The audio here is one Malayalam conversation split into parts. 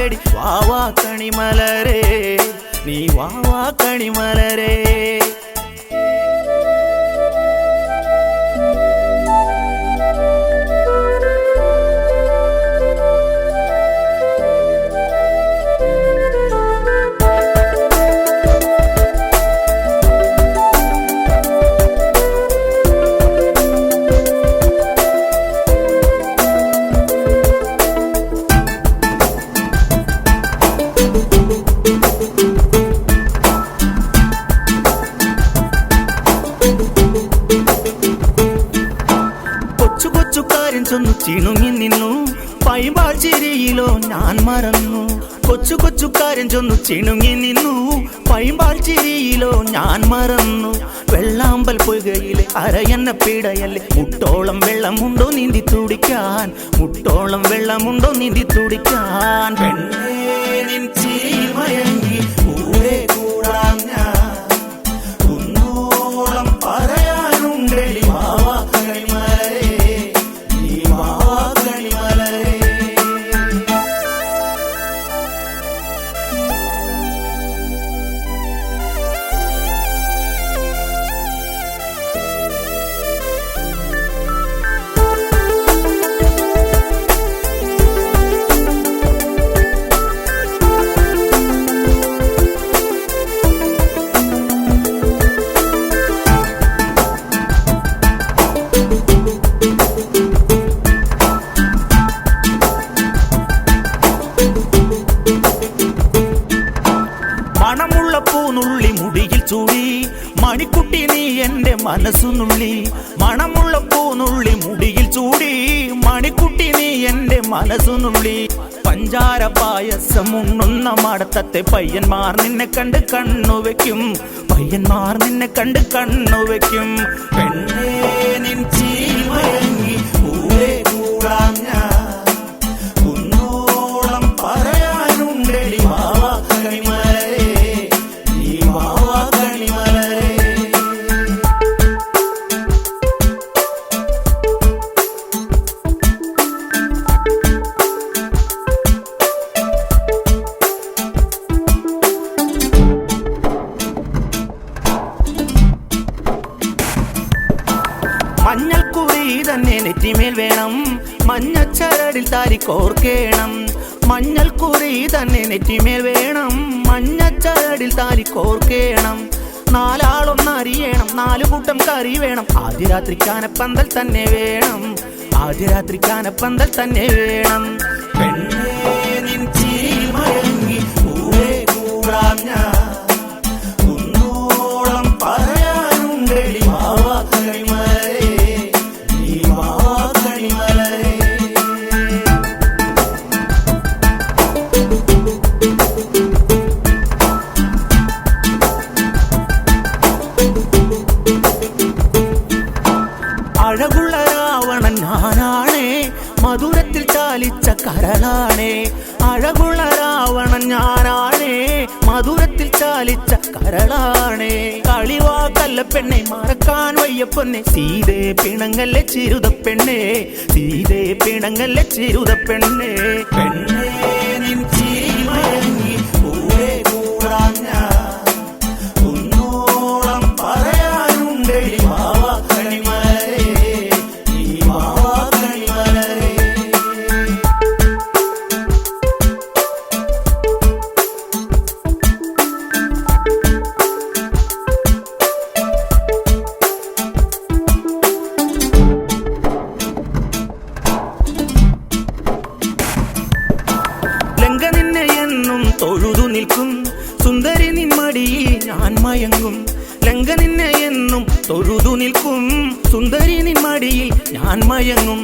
കണ്ടുണ്ടടി വാവാ കണിമലരേ നീ വാവാ കണിമലരേ. കൊച്ചു കൊച്ചു കാര്യം ചൊന്നു ചിണുങ്ങി നിന്നു പൈമ്പാൾ ചിരിയിലോ ഞാൻ മറന്നു. കൊച്ചു കൊച്ചു കാര്യം ചൊന്നു ചിണുങ്ങി നിന്നു പൈമ്പാൾ ചിരിയിലോ ഞാൻ മറന്നു. വെള്ളാമ്പൽ പൊയ്കയിലെ അരയന്ന പീടയല്ലേ മുട്ടോളം വെള്ളമുണ്ടോ നീന്തി തുടിക്കാൻ, മുട്ടോളം വെള്ളമുണ്ടോ നീന്തി തുടിക്കാൻ. പെണ്ണേ നിൻ ചിരിയിൽ മയങ്ങി കൂടെ കൂടാം ഞാൻ, കുന്നോളം പറയാനുണ്ടടി വാവാ കണിമലരേ നീ വാവാ കണിമലരേ. മണമുള്ള പൂനുള്ളി മുടിയിൽ ചൂടി മണിക്കുട്ടി നീ എന്റെ മനസ്സു നുള്ളി. മണമുള്ള പൂനുള്ളി മുടിയിൽ ചൂടി മണിക്കുട്ടി നീ എന്റെ മനസ്സു നുള്ളി. പഞ്ചാര പായസം ഉണ്ണുന്ന മടത്തത്തെ പയ്യന്മാർ നിന്നെ കണ്ട് കണ്ണുവെക്കും, പയ്യന്മാർ നിന്നെ കണ്ട് കണ്ണുവെക്കും. പെണ്ണേ നിൻ ചിരിയിൽ മയങ്ങി കൂടെ കൂടാം ഞാൻ, കുന്നോളം പറയാനുണ്ടടി വാവാ കണിമലരേ നീ വാവാ കണിമലരേ. മഞ്ഞൾക്കുറി തന്നെ നെറ്റിമേൽ വേണം, മഞ്ഞച്ചരടിൽ താരി കോർക്കേണം. മഞ്ഞൾക്കുറി തന്നെ നെറ്റിമേൽ വേണം, മഞ്ഞച്ചരടിൽ താരി കോർക്കേണം. നാലാളൊന്നറിയണം, നാലുകൂട്ടം കറി വേണം, ആദ്യ രാത്രി കാനപ്പന്തൽ തന്നെ വേണം, ആദ്യ രാത്രി കാനപ്പന്തൽ തന്നെ വേണം. പെണ്ണേ നിൻ ചിരിയിൽ മയങ്ങി കൂടെ കൂടാം ഞാൻ, കുന്നോളം പറയാനുണ്ടടി വാവാ കണിമലരേ നീ വാവാ കണിമലരേ. അഴകുള്ള രാവണൻ ഞാനാണേ, മധുരത്തിൽ ചാലിച്ച കരളാണേ. അഴകുള്ള രാവണൻ ഞാനാണേ, മധുരത്തിൽ ചാലിച്ച കരളാണേ. കളിവാക്കല്ല പെണ്ണെ മറക്കാൻ വയ്യ പൊന്നെ, സീതേ പിണങ്ങല്ലേ ചിരുത പെണ്ണെ, സീതേ പിണങ്ങല്ലേ ചിരുത പെണ്ണെ. പെണ്ണേ നിൻ ചിരിയിൽ മയങ്ങി കൂടെ കൂടാം ഞാൻ, കുന്നോളം പറയാനുണ്ടടി വാവാ കണിമലരേ നീ വാവാ കണിമലരേ. ലങ്ക നിന്നെ എന്നും തൊഴുതു നിൽക്കും, സുന്ദരി നിൻ മടിയിൽ ഞാൻ മയങ്ങും. ലങ്ക നിന്നെ എന്നും തൊഴുതു നിൽക്കും, സുന്ദരി നിൻ മടിയിൽ ഞാൻ മയങ്ങും.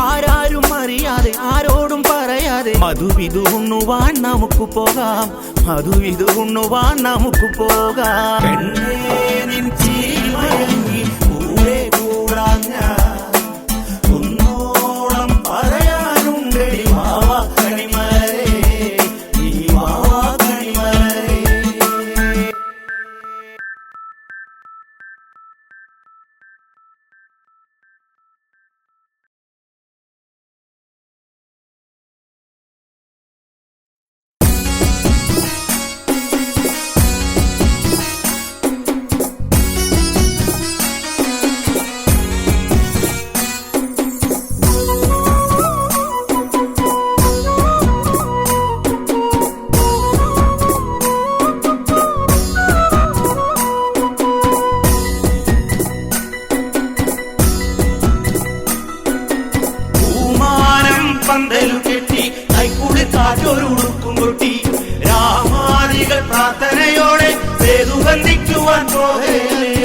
ആരാരും അറിയാതെ ആരോടും പറയാതെ മധുവിധു ഉണ്ണുവാൻ നമുക്ക് പോകാം, മധുവിധു ഉണ്ണുവാൻ നമുക്ക് പോകാം. പെണ്ണേ നിൻ ചിരിയിൽ മയങ്ങി കൂടെ കൂടാം ഞാൻ, കാറ്റൊരുടുക്കും കൊട്ടി രാമാദികൾ പ്രാർത്ഥനയോടെ സേതു ബന്ധിക്കുവാൻ പോകേലേ.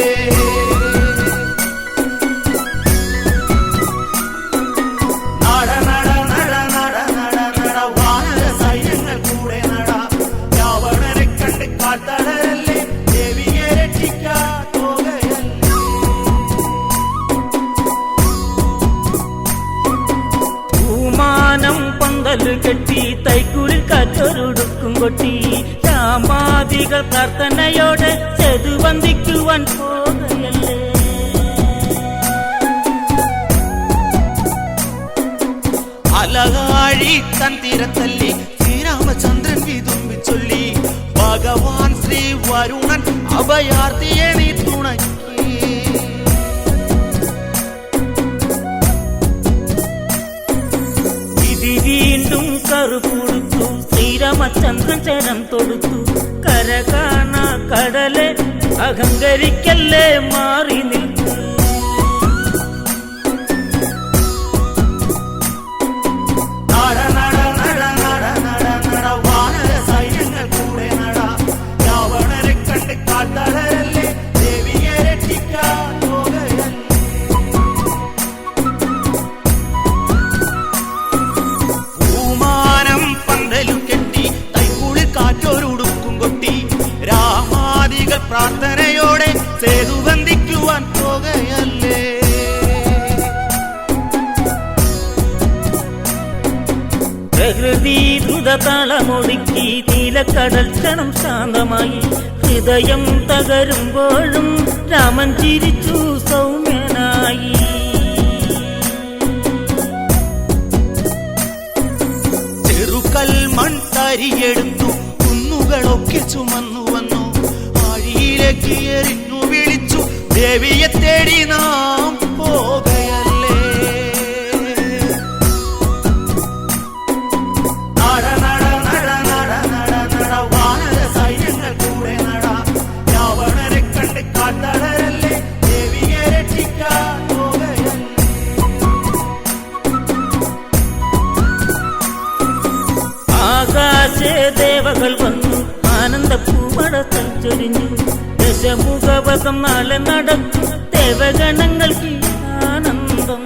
നട നട നട നട നട നട വാനര സൈന്യങ്ങൾ കൂടെ നട രാവണനെ കണ്ട് കാത്തടരല്ലേ ദേവിയെ രക്ഷിക്കാൻ പോകയല്ലേ. പൂമാനം പന്തല് കെട്ടി തൈക്കുളിൽ കാറ്റൊരുടുക്കും കൊട്ടി രാമാദികൾ പ്രാർത്ഥനയോടെ സേതു ബന്ധിക്കുവാൻ പോകയല്ലേ. അലകാഴി തന്തിരത്തല്ലി ശ്രീരാമചന്ദ്രൻ വിതുമ്പി ചൊല്ലി ഭഗവാൻ ശ്രീ വരുണൻ അഭയാർത്ഥിയെ നീ തുണക്കി. വിധി വീണ്ടും കറുപുടുത്തു ശ്രീരാമചന്ദ്രൻ ചരം തൊടുത്തു കര കാണാ കടലെ അഹങ്കരിക്കല്ലേ മാറി നിൽക്കൂ. നട നട നട നട നട നട വാനര സൈന്യങ്ങൾ കൂടെ നട രാവണനെ കണ്ട് കാത്തടരല്ലേ ദേവിയെ രക്ഷിക്കാൻ പോകയല്ലേ. പൂമാനം പന്തലു കെട്ടി തൈക്കുളിൽ കാറ്റൊരുടുക്കും കൊട്ടി രാമാദികൾ പ്രാർത്ഥനയോടെ സേതു ബന്ധിക്കുവാൻ പോകയല്ലേ. പ്രകൃതി ദ്രുതതാളമൊടുക്കി നീലക്കടൽ ക്ഷണം ശാന്തമായി ഹൃദയം തകരുമ്പോഴും രാമൻ ചിരിച്ചു സൗമ്യനായി. ചെറുകൽ മൺതരിയെടുത്തു കുന്നുകളൊക്കെ ചുമന്നു വന്നു ആഴിയിലേക്ക് എറിഞ്ഞു വിളിച്ചു ദേവിയെ തേടി നാം പോകയല്ലേ. നട നട നട നട നട നട വാനര സൈന്യങ്ങൾ കൂടെ നട രാവണനെ കണ്ട് കാത്തടരല്ലേ ദേവിയെ രക്ഷിക്കാൻ പോകയല്ലേ. ആകാശേ ദേവകൾ വന്നു ആനന്ദപ്പൂമടത്തൽ ചൊരിഞ്ഞു ദശമുഖവകം നാളെ നടക്കും ദേവഗണങ്ങൾക്ക് ആനന്ദം.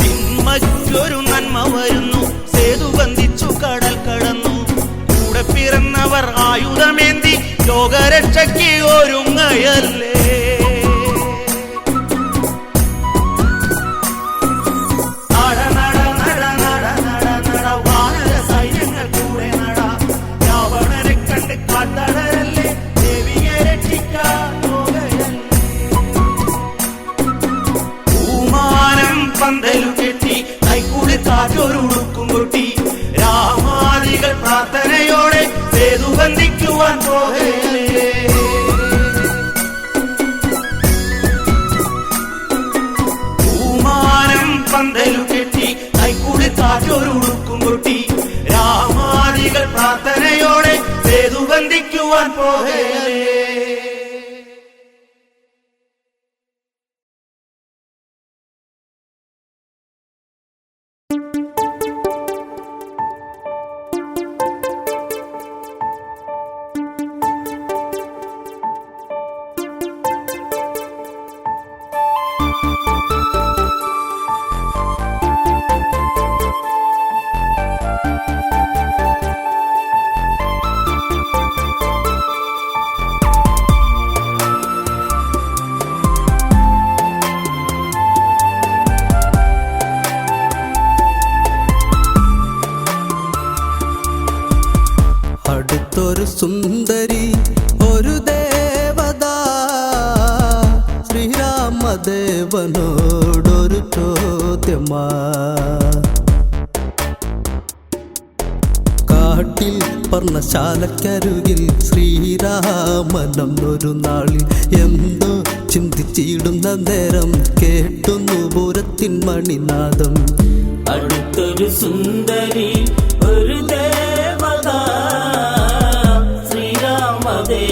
തിന്മയ്ക്കൊരു നന്മ വരുന്നു സേതു ബന്ധിച്ചു കടൽ കടന്നു കൂടെ പിറന്നവർ ആയുധമേന്തി ലോകരക്ഷയ്ക്ക് ഒരുങ്ങയല്ലേ. നട നട നട നട നട നട വാനര സൈന്യങ്ങൾ കൂടെ നട രാവണനെ കണ്ട് കാത്തടരല്ലേ ദേവിയെ രക്ഷിക്കാൻ പോകയല്ലേ. പൂമാനം പന്തലു കെട്ടി തൈക്കുളിൽ കാറ്റൊരുടുക്കും കൊട്ടി രാമാദികൾ പ്രാർത്ഥനയോടെ സേതു ബന്ധിക്കുവാൻ പോകയല്ലേ. പൂമാനം പന്തലു കെട്ടി തൈക്കുളിൽ കാറ്റൊരുടുക്കും കൊട്ടി രാമാദികൾ പ്രാർത്ഥനയോടെ സേതു ബന്ധിക്കുവാൻ പോകയല്ലേ. അടുത്തൊരു സുന്ദരി ഒരു ദേവത ശ്രീരാമദേവനോടൊരു ചോദ്യമാ. കാട്ടിൽ പർണശാലക്കരുകിൽ ശ്രീരാമനൊരു നാളിൽ എന്തോ ചിന്തിച്ചിടുന്ന നേരം കേട്ടുന്നു പൂരത്തിൻ മണിനാദം. അടുത്തൊരു സുന്ദരി ഒരു ദേവത ശ്രീരാമദേവനോടൊരു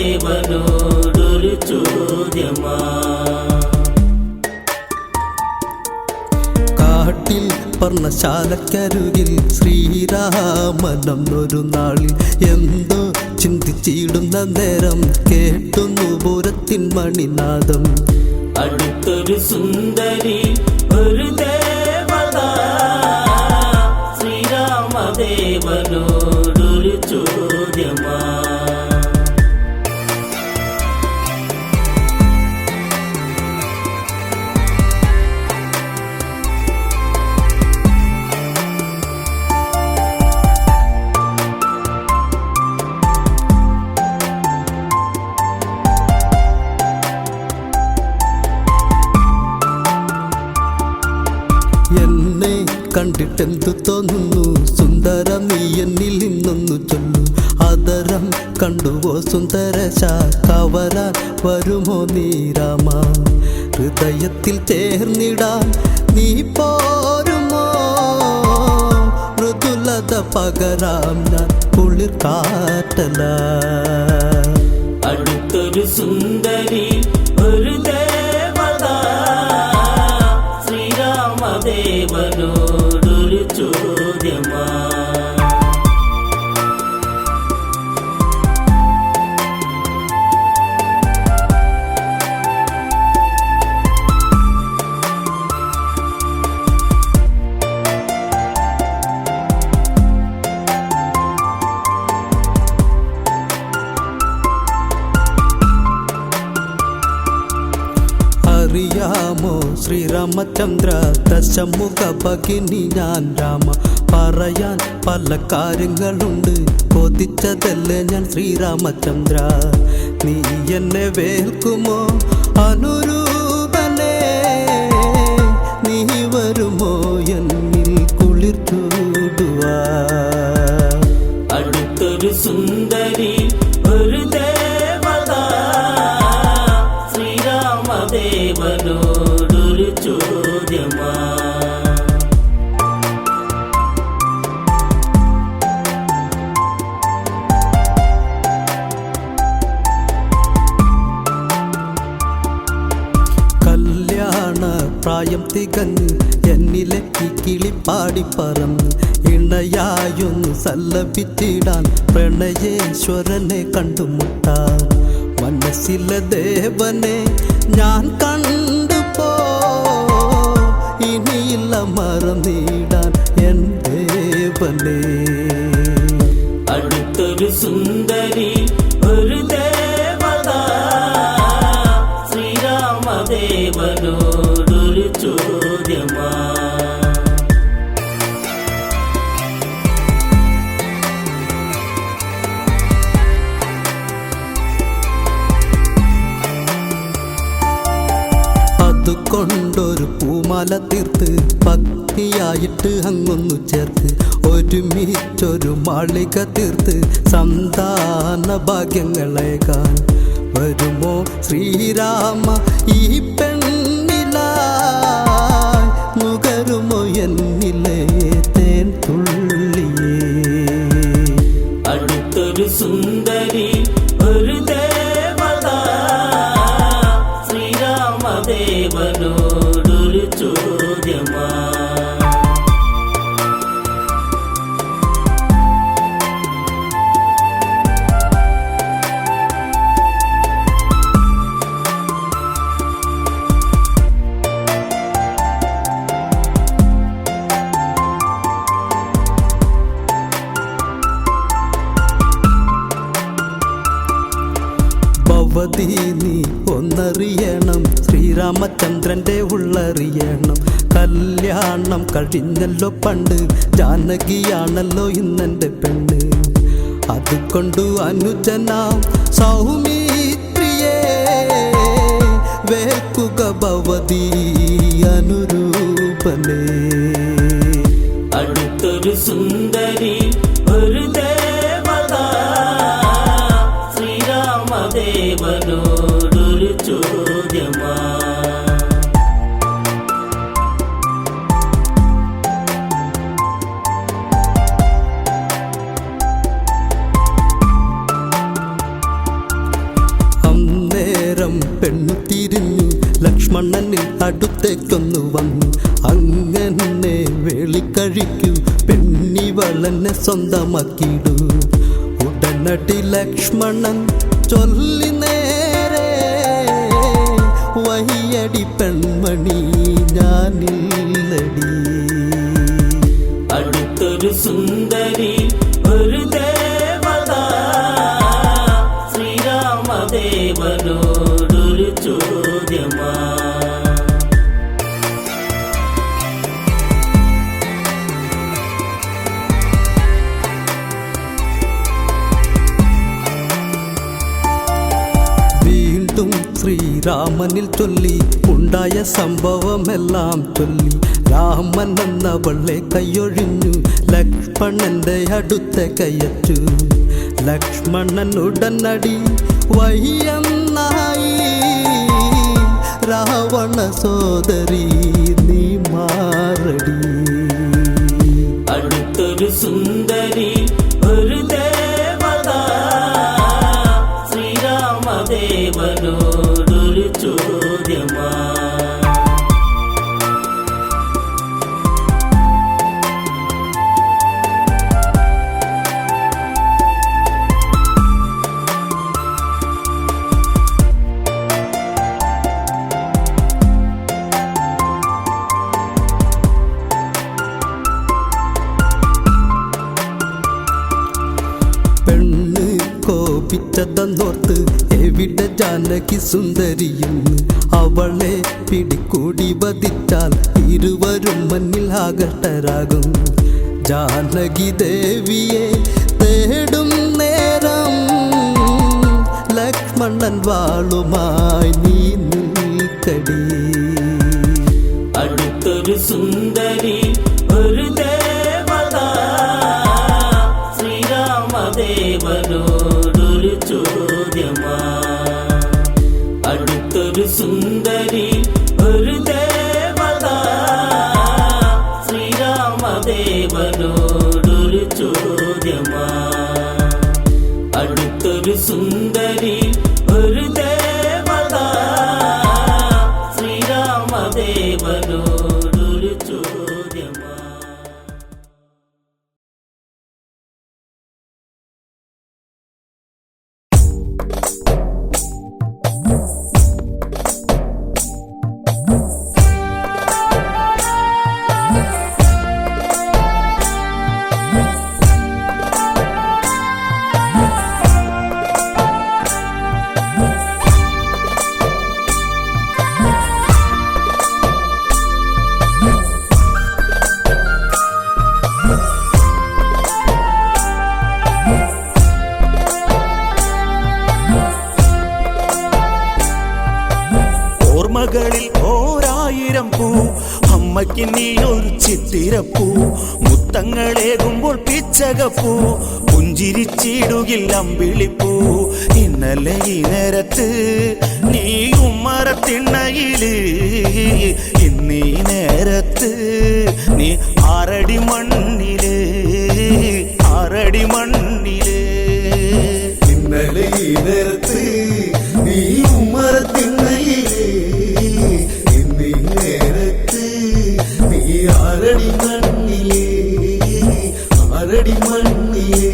ചോദ്യമാ. കാട്ടിൽ പർണശാലക്കരുകിൽ ശ്രീരാമനൊരു നാളിൽ എന്തോ ചിന്തിച്ചിടുന്ന നേരം കേട്ടുന്നു പൂരത്തിൻ മണിനാദം. അടുത്തൊരു സുന്ദരി ഒരു ദേവത ശ്രീരാമദേവനോടൊരു ചോദ്യമാ. എന്നെ കണ്ടിട്ടെന്തു തോന്നുന്നു സുന്ദര നീ എന്നിൽ നിന്നൊന്നു ചൊല്ലു. ആദരം കണ്ടുവോ സുന്ദരശ കവരാൻ വരുമോ നീ രാമ. ഹൃദയത്തിൽ ചേർന്നിടാൻ നീ പോരുമോ. മൃദുലത പകരാം ഞാൻ കുളിർ കാറ്റല. അടുത്തൊരു സുന്ദരി ഒരു ദേവത ശ്രീരാമദേവനോടൊരു ചോദ്യമാ. അറിയാമോ ശ്രീരാമചന്ദ്ര ദശമുഖ ഭഗിനി ഞാൻ രാമ. പറയാൻ പല കാര്യങ്ങളുണ്ട് കൊതിച്ചതല്ലേ ഞാൻ ശ്രീരാമചന്ദ്ര. നീ എന്നെ വേൽക്കുമോ അനുരൂപനേ. നീ വരുമോ എന്നിൽ കുളിർ ചൂടുവാ. അടുത്തൊരു സുന്ദരി ഒരു ദേവത ശ്രീരാമദേവനോടൊരു ചോദ്യമാ. കല്യാണ പ്രായം തികഞ്ഞ് എന്നിലെ ഈ കിളിപ്പാടി പറന്ന് ഇണയായൊന്ന് സല്ലപിച്ചിടാൻ പ്രണയേശ്വരനെ കണ്ടുമുട്ടാൻ. മനസ്സിലെ ദേവനെ ഞാൻ കണ്ടുപോ. ഇനിയില്ല മറന്നിടാൻ എൻ ദേവനെ. അടുത്തൊരു സുന്ദരി ഒരു ദേവത ശ്രീരാമദേവനോടൊരു ചോദ്യമാ. അതുകൊണ്ടൊരു പൂമാല തീർത്ത് ഭക്തിയായിട്ട് അങ്ങൊന്നു ചേർത്ത് ഒരുമിച്ചൊരു മാളിക തീർത്ത് സന്താന ഭാഗ്യങ്ങളേകാൻ വരുമോ ശ്രീരാമ ഈ പെണ്ണിലായി. നുകരുമോ എന്നിലെ തേൻ തുള്ളിയേ. അടുത്തൊരു സുന്ദരി ഒരു ദേവത ശ്രീരാമദേവനോടൊരു ചോദ്യമാ. ഭവതി നീ ഒന്നറിയണം ശ്രീരാമചന്ദ്രന്റെ ഉള്ളറിയണം. കല്യാണം കഴിഞ്ഞല്ലോ പണ്ട് ജാനകിയാണല്ലോ ഇന്നെൻ്റെ പെണ്ണ്. അതുകൊണ്ടു അനുജനാം സൗമിത്രിയേ വേൽക്കുക ഭവതി അനുരൂപനേ. അടുത്തൊരു സുന്ദരി ഒരു ദേവത ശ്രീരാമദേവനോടൊരു ചോദ്യമാ. അന്നേരം പെണ്ണു തിരിഞ്ഞു ലക്ഷ്മണ ലക്ഷ്മണനിൽ അടുത്തേക്കൊന്നു വന്നു. അങ്ങനെ വേളിക്കഴിക്കൂ പെണ്ണിവളനെ സ്വന്തമാക്കിയിടൂ. ഉടനടി ലക്ഷ്മണൻ ചൊല്ലി നേരെ, വഹിയടി പെൺമണി ഞാനില്ലടി. അടുത്തൊരു സുന്ദരി ഒരു ദേവത, ശ്രീരാമദേവനോടൊരു ചോദ്യമാ. വീണ്ടും ശ്രീരാമനിൽ ചൊല്ലി ഉണ്ടായ സംഭവമെല്ലാം ചൊല്ലി. രാമൻ എന്നവളെ കൈയൊഴിഞ്ഞു, ലക്ഷ്മണന്റെ അടുത്ത കയറ്റു. ലക്ഷ്മണൻ ഉടനടി വയ്യെന്നായി, രാവണ സോദരി നീ മാറടി. അടുത്തൊരു സുന്ദരി ഒരു ദേവത, ശ്രീരാമദേവനോടൊരു ചോദ്യമാ. പെണ്ണ് കോപിച്ചതെന്നോർത്ത് എവിടെ ജാനകി സുന്ദരിയെന്ന്. അവളെ പിടികൂടി വധിച്ചാൽ ഇരുവരും മണ്ണിൽ ആകട്ടരാകും. ജാനകി ദേവിയെ തേടും നേരം ലക്ഷ്മണൻ വാളുമായി നീ നിൽക്കടി. അടുത്തൊരു സുന്ദരി ഒരു ദേവത, ശ്രീരാമദേവനോടൊരു ചോദ്യമാ. അടുത്തൊരു സുന്ദരി ഒരു ദേവത, ശ്രീരാമദേവനോടൊരു ചോദ്യമാ. അടുത്തൊരു സുന്ദരി ഒരു ദേവത, ശ്രീരാമദേവനോടൊരു ചോദ്യമാ. ഓർമ്മകളിൽ ഓരായിരം പൂ, അമ്മയ്ക്ക് നീ ഒരു ചിത്തിരപ്പൂ. മുത്തങ്ങളേകുമ്പോൾ പിച്ചകപ്പൂ, പുഞ്ചിരിച്ചിടുകിൽ അമ്പിളിപ്പൂ. ഇന്നലെ ഈ നേരത്ത് നീ ഉമ്മറത്തിണ്ണയില്, ഇന്നീ നേരത്ത് നീ ആറടി മണ്ണില്, ആറടി മണ്ണില്. ഇന്നലെ ഈ നേരത്ത് നീ ഉമ്മറത്തിണ്ണയില്, ഇന്നീ നേരത്ത് നീ ആറടി മണ്ണില്, ആറടി മണ്ണില്.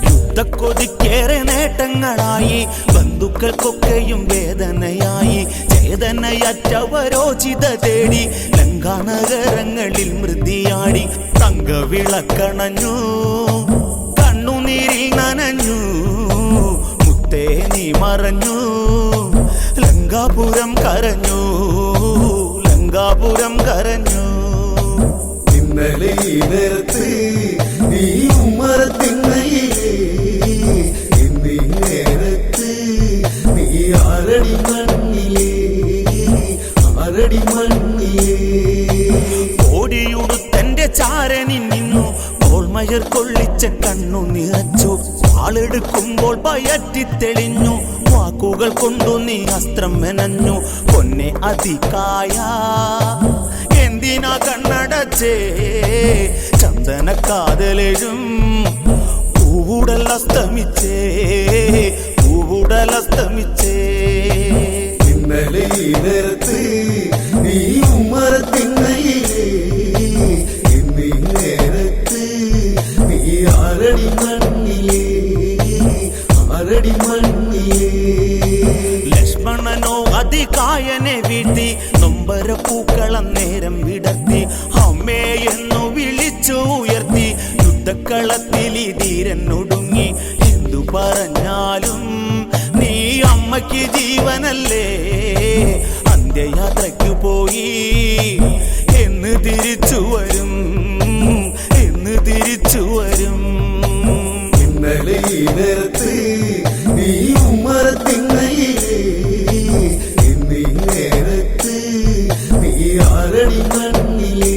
യുദ്ധക്കൊതിക്കേറെ നേട്ടങ്ങളായി, ബന്ധുക്കൾക്കൊക്കെയും വേദനയായി. ചേതനയറ്റവരോചിത തേടി ലങ്കാനഗരങ്ങളിൽ മൃതിയാടി. തങ്കവിളക്കണഞ്ഞു, കണ്ണുനീരിൽ നനഞ്ഞു, മുത്തേ നീ മറഞ്ഞു. ലങ്കാപുരം കരഞ്ഞു, ലങ്കാപുരം കരഞ്ഞു. ഇന്നലെ ഈ നേരത്ത് നീ ഉമ്മറത്തിണ്ണയില്, ഇന്നീ നേരത്ത് നീ ആറടി മണ്ണില്, ആറടി മണ്ണില്. ഓടിയുടുത്തന്റെ ചാരനിൽ നിന്നു കോൾമയർ കൊള്ളിച്ച കണ്ണു നിറച്ചു. ആളെടുക്കുമ്പോൾ പയറ്റിത്തെളിഞ്ഞു, വാക്കുകൾ കൊണ്ടു നീ അസ്ത്രം മെനഞ്ഞു. പൊന്നെ അതികായ എന്തിനാ കണ്ണടച്ചേ ചന്ദന കാതലെഴും പൂവുടലസ്തമിച്ചേ പൂവുടലസ്തമിച്ചേ ഇന്നലെ ഈ നേരത്ത് നീ ഉമ്മറത്തിന്നയിലേ ഇന്നീ നേരത്ത് നീ ആരടി മണ്ണിലേ ആരടി മണ്ണിലേ ലക്ഷ്മണനോ അതികായനെ വീഴ്ത്തി നൊമ്പര പൂക്കളം നേരം വിടർത്തി അമ്മേ എന്നു വിളിച്ചു ഉയർത്തി യുദ്ധക്കളത്തിൽ ഈ ധീരൻ ഒടുങ്ങി എന്തു പറഞ്ഞാലും നീ അമ്മയ്ക്ക് ജീവനല്ലേ അന്ത്യയാത്രയ്ക്കു പോയി എന്ന് തിരിച്ചു വരും എന്ന് തിരിച്ചു വരും ഇന്നലെ ഈ നേരത്ത് നീ ഉമ്മറത്തിന്നയിലേ ഇന്നീ നേരത്ത് നീ ആരടി മണ്ണിലേ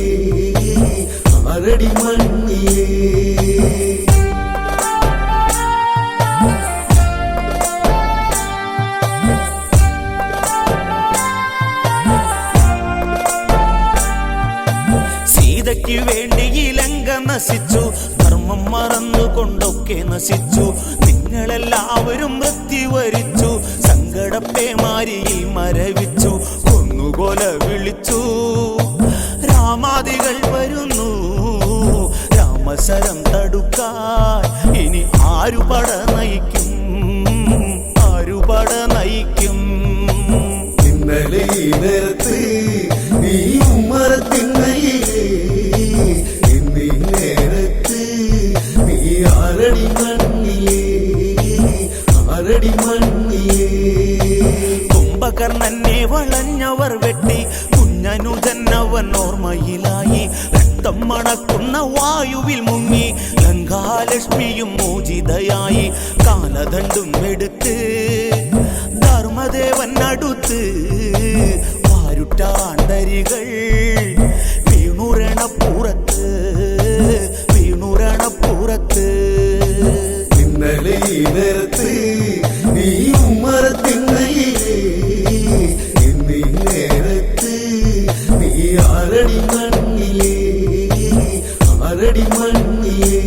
ആരടി മണ്ണിലേ സീതയ്ക്ക് വേണ്ടി ഈ ലങ്ക നശിച്ചു ധർമ്മം മറന്നുകൊണ്ടൊക്കെ നശിച്ചു നിങ്ങളെല്ലാവരും മൃത്യു വരിച്ചു സങ്കടപ്പേമാരിയിൽ മരവിച്ചു കൊന്നുകൊല വിളിച്ചു രാമാദികൾ വരുന്നു രാമശരം തടുക്കാൻ ഇനി ആരു പട നയിക്കും ആരു പട നയിക്കും ഇന്നലെ ഈ നേരത്ത് നീ ഉമ്മറത്തിന്നയിലേ ഇന്നീ നേരത്ത് നീ ആരടി മണ്ണിലേ ആരടി മണ്ണിലേ കുംഭകർണനെ വളഞ്ഞവർ വെട്ടി കുഞ്ഞനുജന്നവൻ ഓർമ്മയിലായി രക്തം മണക്കുന്ന വായുവിൽ മുങ്ങി ലങ്കാലക്ഷ്മിയും മോചിതയായി കാലദണ്ഡും എടുത്ത് ധർമ്മദേവൻ അടുത്ത് വാരുട്ടാണ്ടരികൾ വീണുരണപ്പുറത്ത് വീണുരണപ്പുറത്ത് ഇന്നലെ ഈ നേരത്ത് നീ ഉമ്മറത്തിന്നയിലേ ഇന്നീ നേരത്ത് നീ ആരടി മണ്ണിലേ ആരടി മണ്ണിലേ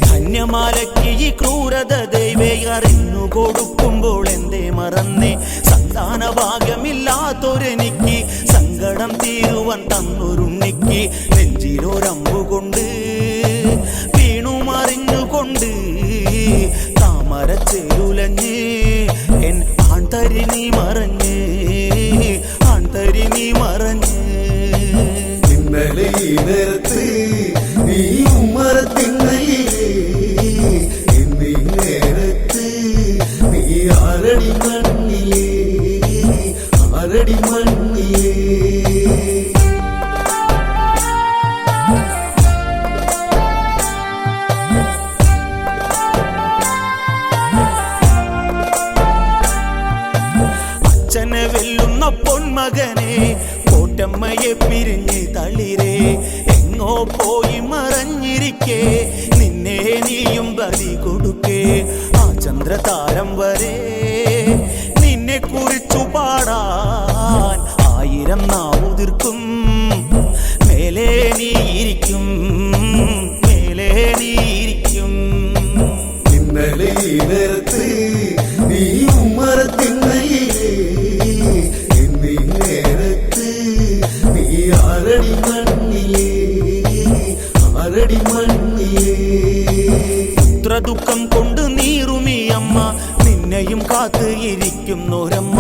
ധന്യമാലയ്ക്ക് ഈ ക്രൂരത ദൈവേ അറിഞ്ഞു കൊടുക്കുമ്പോൾ എന്തേ മറന്നേ സന്താന ഭാഗ്യമില്ലാത്തൊരെനിക്ക് സങ്കടം തീരുവാൻ തന്നൊരുണ്ണിക്ക് നെഞ്ചിലൊരമ്പുകൊണ്ട് വീണു മറിഞ്ഞുകൊണ്ട് താമരച്ചേരുലഞ്ഞ് എൻ ആൺതരിണി മറഞ്ഞ് ആൺതരിണി മറഞ്ഞ് ഇന്നലെ ഈ നേരത്ത് നീ ഉമ്മറത്തിന്നയിലേ ഇന്നീ നേരത്ത് നീ ആരടി മണ്ണിലേ ആരടി മണ്ണിലേ അച്ഛനെ വെല്ലുന്ന പൊന്മകനെ കോട്ടമ്മയെ പിരിഞ്ഞ് തളിരേ എങ്ങോ പോയി മറഞ്ഞിരിക്കേ നിന്നെ നീയും ബലി കൊടുക്കേ ആ ചന്ദ്രതാരം വരെ നിന്നെ കുറിച്ചു പാടാൻ 1000 നാവുതിർക്കും മേലേ നീ ഇരിക്കും മേലേ നീ ഇരിക്കും ഇന്നലെ ഈ നേരത്ത് നീ ഉമ്മറത്തിന്നയിലേ ഇന്നീ നേരത്ത് നീ ആരടി മണ്ണിലേ ആരടി മണ്ണിലേ പുത്രദുഃഖം കൊണ്ട് നീറുമീ അമ്മ നിന്നെയും കാത്ത് ഇരിക്കുന്നൊരമ്മ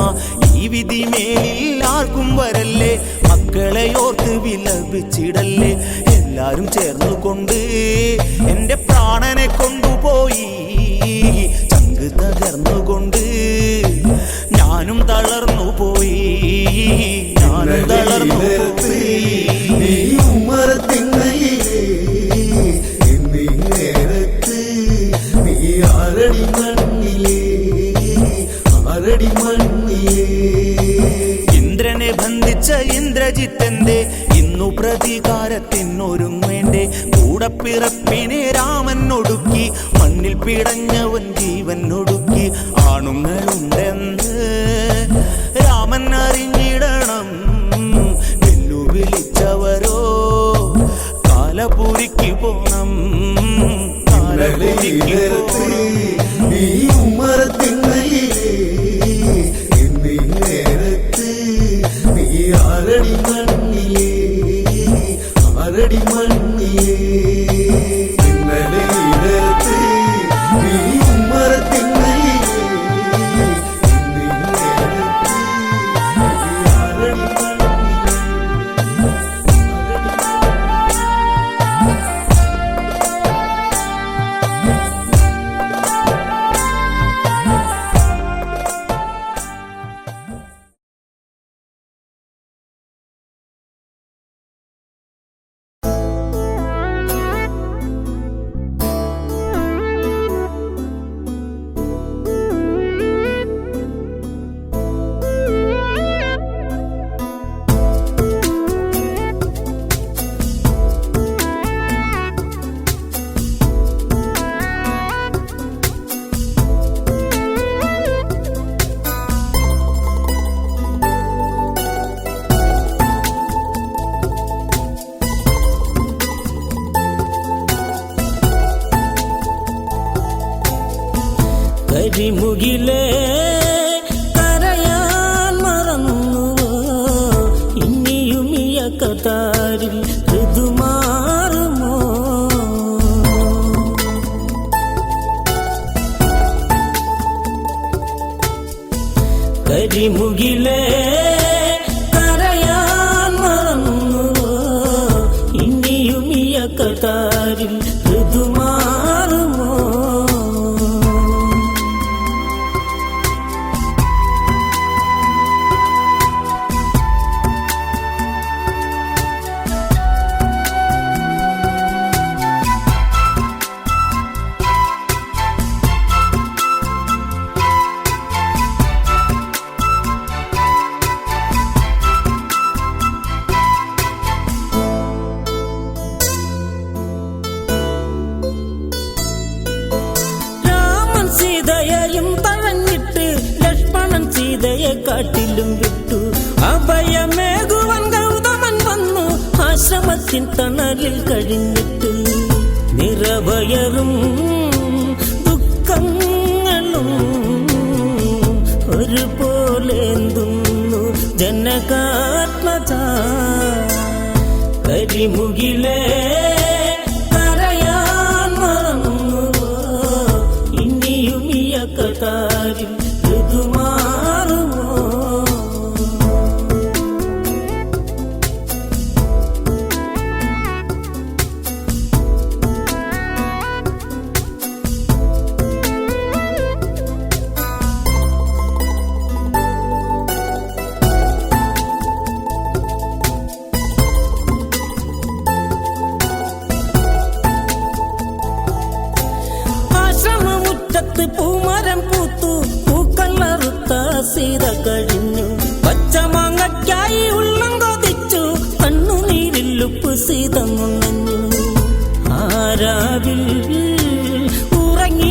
ഈ വിധി മേലിൽ ആർക്കും വരല്ലേ മക്കളെ ഓർത്ത് വിലപിച്ചിടല്ലേ എല്ലാരും ചേർന്നുകൊണ്ട് എന്റെ പ്രാണനെ കൊണ്ടുപോയി ചങ്ക് തകർന്നുകൊണ്ട് ഞാനും തളർന്നു പോയി ഞാനും തളർന്നു പോയി നീ ഉമ്മറത്തിന്നയിലേ ഇന്നീ നേരത്ത് നീ ആരടി മണ്ണിലേ ആരടി മണ്ണിലേ ഇന്ദ്രനെ ബന്ധിച്ച ഇന്ദ്രജിത്തന്റെ ഇന്നു പ്രതികാരത്തിനൊരുങ്ങേണ്ടേ കൂടപ്പിറപ്പിനെ രാമൻ ഒടുക്കി മണ്ണിൽ പിടഞ്ഞവൻ ജീവൻ ഒടുക്കി ആണുങ്ങളുണ്ടെന്ന് രാമൻ അറിഞ്ഞിടണം വെല്ലുവിളിച്ച താരപുരിക്ക് പോണം താരപുരിക്ക് പോണം നീ ഉമ്മറത്തിണ്ണയിലേ എന്നീ നേരത്ത് നീ ആരടി മണ്ണിലേ ആരടി മണ്ണിലേ ഇന്നലെ നേരത്ത് നീ ഉമ്മറത്തിണ്ണയിലേ എന്നീ നേരത്ത് നീ ആരടി കരിമുകിലേ കരയാൻ മറന്നുവോ ഇനിയും ഈ കതാരിൽ ഋതുമാറുമോ കരിമുകിലേ കരയാൻ മറന്നുവോ ഇനിയും ഈ കതാരിൽ ഋതുമാറുമോ സീതയെയും തഴഞ്ഞിട്ട് ലക്ഷ്മണൻ സീതയെ കാട്ടിലും വിട്ടു അഭയമേകുവൻ ഗൗതമൻ വന്നു ആശ്രമത്തിൻ തണലിൽ കഴിഞ്ഞിട്ട് നിറവയറും ദുഃഖങ്ങളും ഒരുപോലെന്തുന്നു ജനകാത്മജ കരിമുകിലേ കതാരിൽ ഋതുമാറുമോ ആശ്രമമുറ്റത്ത് പൂമരം പൂത്തു പൂക്കളറുത്ത സീത കഴിഞ്ഞു പച്ചമാങ്ങയ്ക്കായി ഉള്ളം കൊതിച്ചു കണ്ണുനീരില്ലുപ്പ് സീത മുന്നഞ്ഞു ആരാവിൽ ഉറങ്ങിടുവാനായി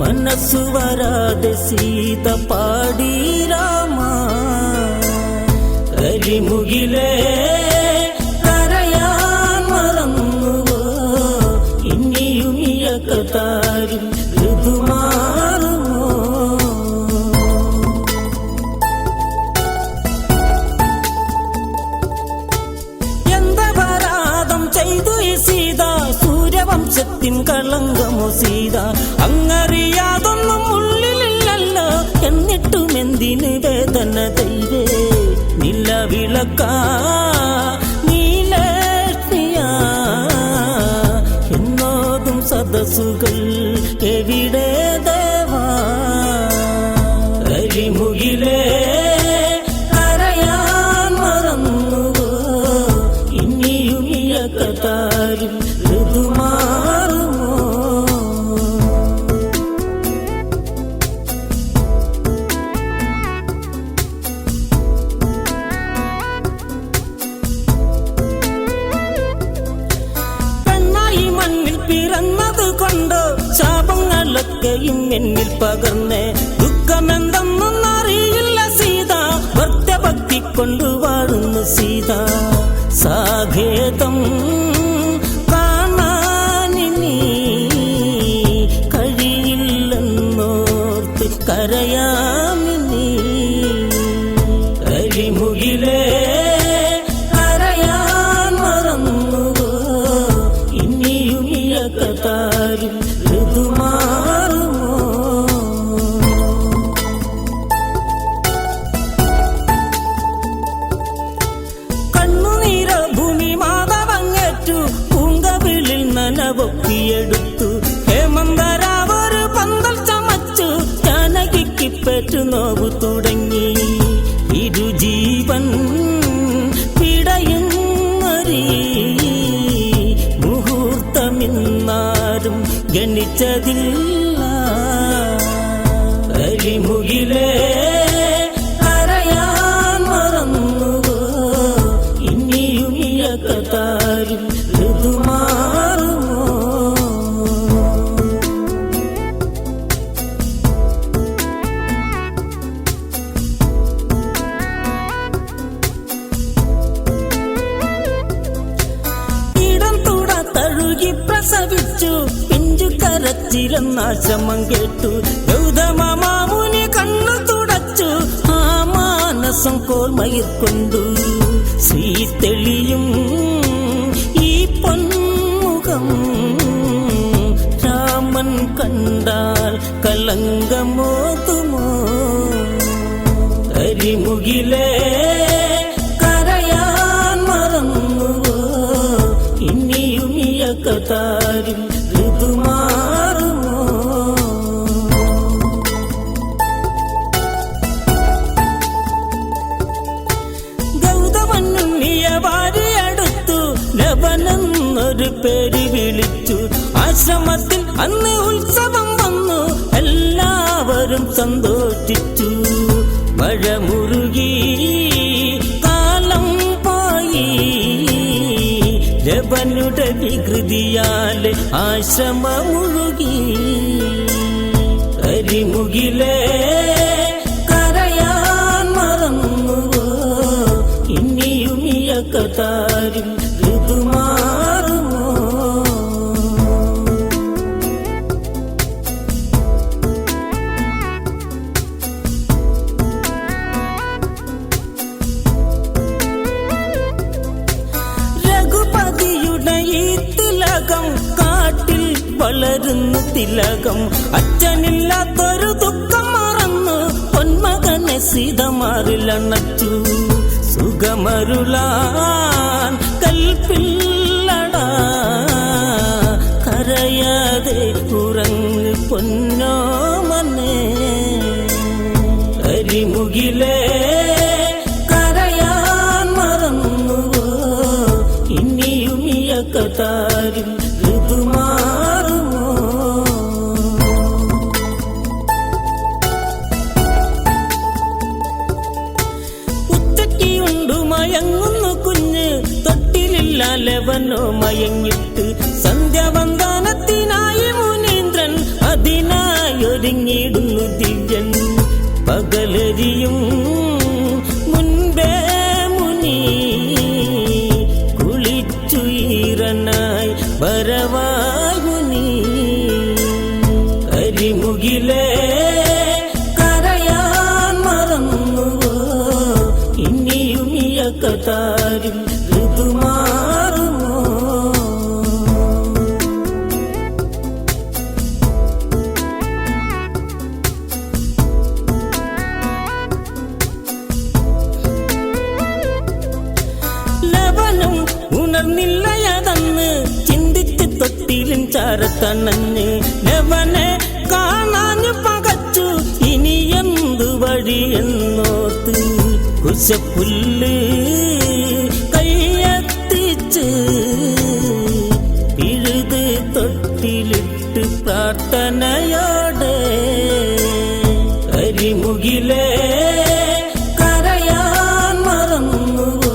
മനസ്സു വരാതെ സീത പാടി രാമ കരിമുകിലേ കതാരിൽ ഋതുമാറുമോ എന്തപരാധം ചെയ്തു ഈ സീത സൂര്യവംശത്തിൻ കളങ്കമോ സീത അങ്ങറിയാതൊന്നും ഉള്ളിലില്ലല്ലോ എന്നിട്ടും എന്തിന് വേദന ദൈവേ നിലവിളക്ക നീലക്ഷ്മിയാ എന്നോതും സദസ്സുകൾ എവിടെ ദേവാ കരിമുകിലേ കരയാൻ മറന്നുവോ ഇനിയും ഈ കതാരിൽ ഋതുമാറുമോ ശാപങ്ങളൊക്കെയും എന്നിൽ പകർന്ന് ദുഃഖമെന്തെന്നൊന്നറിയില്ല സീത ഭക്തഭക്തി കൊണ്ടു വാഴുന്നു സീത സാഖേതം കാണാനിനി കഴിയില്ലെന്നോർത്ത് കരയാമിനി കരിമുകിലേ കരയാൻ മറന്നുവോ ഇനിയും ഈ അക്കതാരിൽ ഋതുമാറുമോ കണ്ണുനീര ഭൂമി മാതവങ്ങേറ്റു പൂങ്കവിളിൽ നനവൊപ്പിയെടുത്തു ഹേമന്തരാവൊരു പന്തൽ ചമച്ചു ജാനകിക്ക് പെറ്റു നോവു തുടങ്ങി ഇരുജീവൻ പിടയുന്നൊരീ മുഹൂർത്തമിന്നാരും ഗണിച്ചതില്ല കരിമുകിലേ കരയാൻ മറന്നുവോ ഇനിയും ഈ അക്കതാരിൽ ഋതുമാറുമോ ഇടം തുട തഴുകി പ്രസവിച്ചു പിഞ്ചു കരച്ചിലെന്നാശ്രമം കേട്ടു ഗൗതമ മാമുനി കണ്ണു തുടച്ചു ആ മാനസം കോർമയിൽ കൊണ്ടു ശ്രീ തെളിയും ഈ പൊന്മുഖം രാമൻ കണ്ടാൽ കലങ്കമോതുമോ കരിമുകിലേ കരയാൻ മറന്നുവോ ഇനിയും ഈ അക്കതാരിൽ ഋതുമാറുമോ ഗൗതമനുണ്ണിയ വാരിയടുത്തു ലവനെന്നൊരു പേര് വിളിച്ചു ആശ്രമത്തിൽ അന്ന് ഉത്സവം വന്നു എല്ലാവരും സന്തോഷിച്ചു മഴ മുറുകി കാലം പോയി ലവനുടെ വികൃതിയാൽ ആശ്രമം മുഴുകി കരിമുകിലേ കരയാൻ മറന്നുവോ ഇനിയും ഈ അക്കതാരിൽ ഋതുമാറുമോ രഘുപതിയുടെ ഈ തിലകം കാട്ടിൽ വളരുന്നു തിലകം അച്ഛനില്ലാത്തൊരു ദുഃഖം മറന്നു പൊന്മകനെ സീതമാറിലണച്ചു സുഖമരുളാൻ കൽപ്പില്ലടാ കരയാതെ ഉറങ്ങ് പൊന്നോമനെ കരിമുകിലേ കരയാൻ മറന്നുവോ ഇനിയും ഈ അക്കതാരിൽ ഋതുമാറുമോ ഉച്ചയ്ക്കുണ്ടു മയങ്ങുന്നു കുഞ്ഞ് തൊട്ടിലില്ല ലവനോ മയങ്ങിട്ട് സന്ധ്യാവന്ദനത്തിനായി മുനീന്ദ്രൻ അതിനായി ഒരുങ്ങിടുന്നു ദിവ്യൻ പകലരിയും മുൻപേ മുനി കുളിച്ചുയരനായി വരവായി മുനി കരിമുകിലേ കരയാൻ മറന്നുവോ ഇനിയും ഈ അക്കതാരിൽ ഋതുമാറുമോ ലവനും ഉണർന്നില്ലയതെന്ന് ചിന്തിച്ച് തൊട്ടിലും ചാരത്തണഞ്ഞ് ലവനെ കാണാഞ്ഞു പകച്ചു ഇനി എന്തു വഴിയെന്നോത്ത് കുശപ്പുല്ല് കയ്യെത്തിച്ച് പിഴുത് തൊട്ടിലിട്ട് പ്രാർത്ഥനയോടെ കരിമുകിലേ കരയാൻ മറന്നുവോ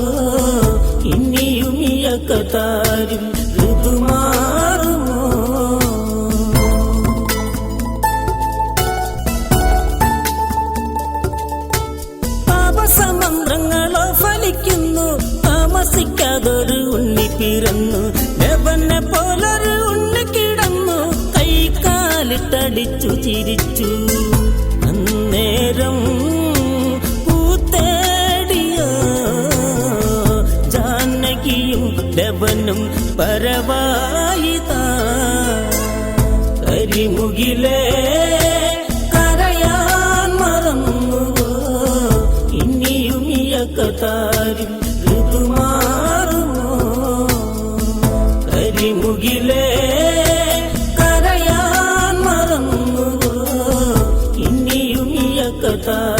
ഇനിയും ഈ അക്കതാരിൽ ഋതുമാറുമോ താപസമന്ത്രങ്ങളോ ഫലിക്കുന്നു താമസിക്കാതെ മനം പരവായിതാ കരിമുകിലേ കരയാൻ മറന്നുവോ ഇനിയും ഇയക്കത്താരിൽ ഋതുമാറുമോ കരിമുകിലേ കരയാൻ മറന്നുവോ ഇനിയും ഇയക്കത്താരിൽ